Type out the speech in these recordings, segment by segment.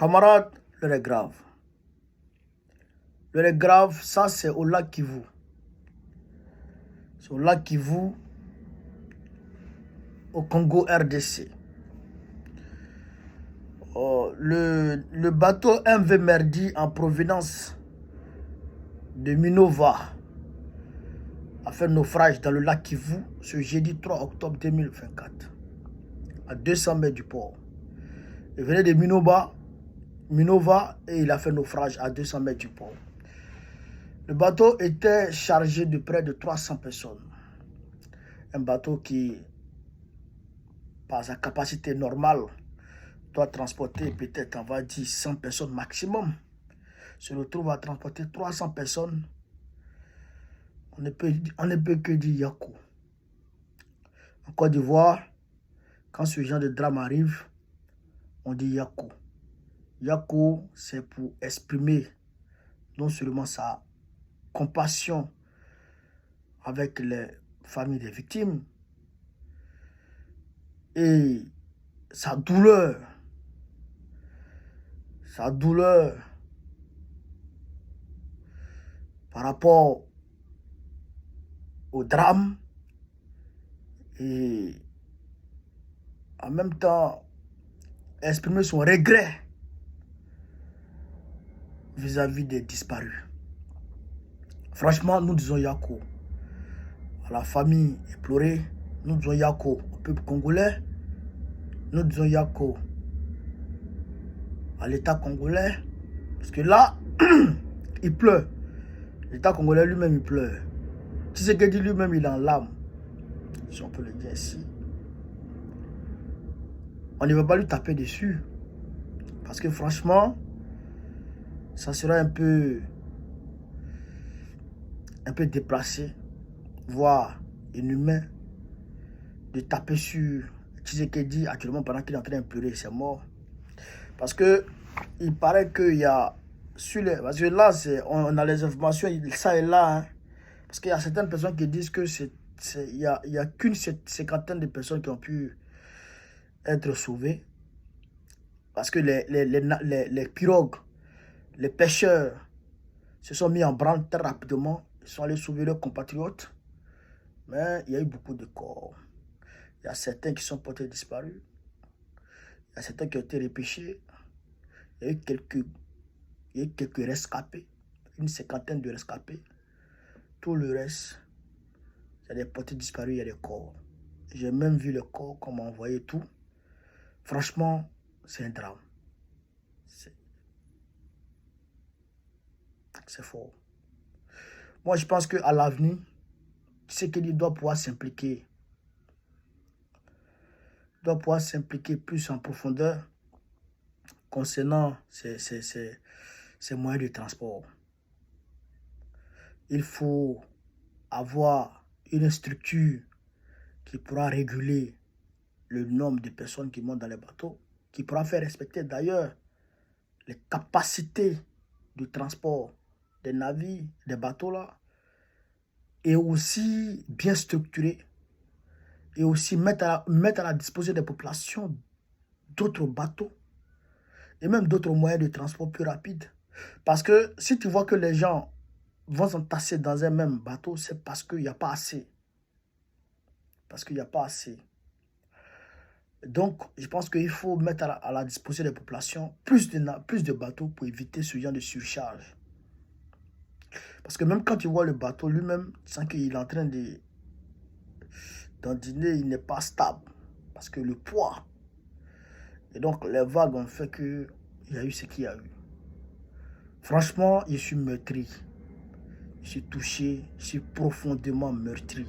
Camarades, l'heure est grave. L'heure est grave, ça c'est au lac Kivu. C'est au lac Kivu, au Congo RDC. Le bateau MV Merdi en provenance de Minova a fait naufrage dans le lac Kivu ce jeudi 3 octobre 2024 à 200 mètres du port. Il venait de Minova et il a fait naufrage à 200 mètres du port. Le bateau était chargé de près de 300 personnes. Un bateau qui, par sa capacité normale, doit transporter peut-être, on va dire, 100 personnes maximum. Se retrouve à transporter 300 personnes. On ne peut que dire Yako. En Côte d'Ivoire, quand ce genre de drame arrive, on dit Yako. Yako, c'est pour exprimer non seulement sa compassion avec les familles des victimes et sa douleur par rapport au drame et en même temps exprimer son regret vis-à-vis des disparus. Franchement, nous disons Yako à la famille éplorée, nous disons Yako au peuple congolais, nous disons Yako à l'État congolais, parce que là, il pleure. L'État congolais lui-même, il pleure. Tshisekedi lui-même, il est en larmes, si on peut le dire ainsi. On ne va pas lui taper dessus, parce que franchement, ça sera un peu déplacé, voire inhumain, de taper sur Tshisekedi actuellement pendant qu'il est en train de pleurer, c'est mort. Parce que il paraît qu'il y a sur les, parce que là on a les informations ça et là, hein, parce qu'il y a certaines personnes qui disent que il y a qu'une cinquantaine de personnes qui ont pu être sauvées, parce que les pirogues, les pêcheurs se sont mis en branle très rapidement, ils sont allés sauver leurs compatriotes, mais il y a eu beaucoup de corps. Il y a certains qui sont portés disparus, il y a certains qui ont été repêchés, il y a eu quelques rescapés, une cinquantaine de rescapés. Tout le reste, il y a des portés disparus, il y a des corps. J'ai même vu le corps, comme on voyait tout. Franchement, c'est un drame. C'est fort. Moi, je pense qu'à l'avenir, ce qu'il doit pouvoir s'impliquer. Doit pouvoir s'impliquer plus en profondeur concernant ces moyens de transport. Il faut avoir une structure qui pourra réguler le nombre de personnes qui montent dans les bateaux, qui pourra faire respecter d'ailleurs les capacités de transport des navires, des bateaux là, et aussi bien structuré, et aussi mettre à la disposition des populations d'autres bateaux, et même d'autres moyens de transport plus rapides. Parce que si tu vois que les gens vont s'entasser dans un même bateau, c'est parce qu'il n'y a pas assez. Parce qu'il n'y a pas assez. Donc, je pense qu'il faut mettre à la disposition des populations plus de bateaux pour éviter ce genre de surcharge. Parce que même quand tu vois le bateau lui-même, tu sens qu'il est en train d'en dîner, il n'est pas stable. Parce que le poids. Et donc, les vagues ont fait qu'il y a eu ce qu'il y a eu. Franchement, je suis meurtri. Je suis touché, je suis profondément meurtri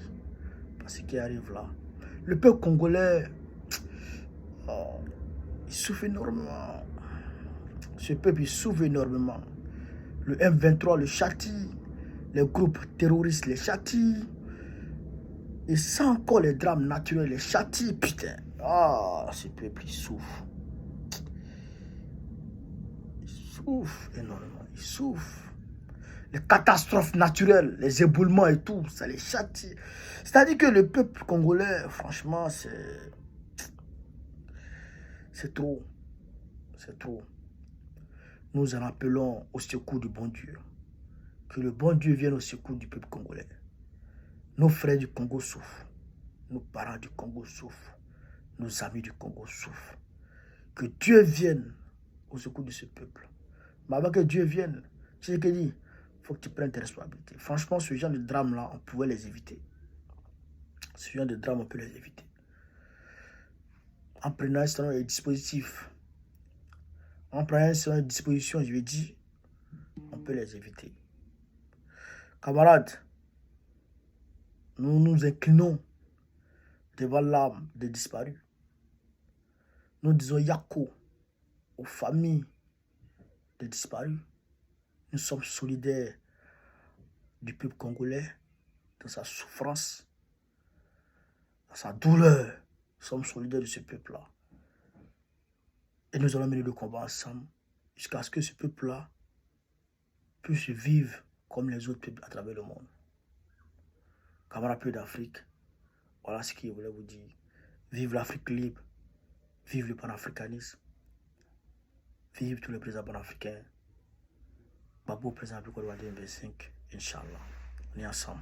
par ce qui arrive là. Le peuple congolais, il souffre énormément. Ce peuple, il souffre énormément. Le M23 le châtie, les groupes terroristes les châtient. Et sans encore les drames naturels, les châtient, putain. Ah, ce peuple, il souffre. Il souffre énormément, il souffre. Les catastrophes naturelles, les éboulements et tout, ça les châtie. C'est-à-dire que le peuple congolais, franchement, c'est trop. C'est trop. nous en appelons au secours du bon Dieu. Que le bon Dieu vienne au secours du peuple congolais. Nos frères du Congo souffrent. Nos parents du Congo souffrent. Nos amis du Congo souffrent. Que Dieu vienne au secours de ce peuple. Mais avant que Dieu vienne, tu sais ce qu'il dit, il faut que tu prennes tes responsabilités. Franchement, ce genre de drame-là, on pouvait les éviter. Ce genre de drame, on peut les éviter. En prenant un certain nombre de dispositifs, en prenant un certain nombre de dispositions, je vais dire, on peut les éviter. Camarades, nous nous inclinons devant l'âme des disparus. Nous disons Yako aux familles des disparus. Nous sommes solidaires du peuple congolais dans sa souffrance, dans sa douleur. Nous sommes solidaires de ce peuple-là. Et nous allons mener le combat ensemble jusqu'à ce que ce peuple-là puisse vivre comme les autres peuples à travers le monde. Camarades peu d'Afrique, voilà ce que je voulais vous dire. Vive l'Afrique libre, vive le panafricanisme, vive tous les présidents panafricains. Babo président du Côte d'Ivoire 2025, Inch'Allah. On est ensemble.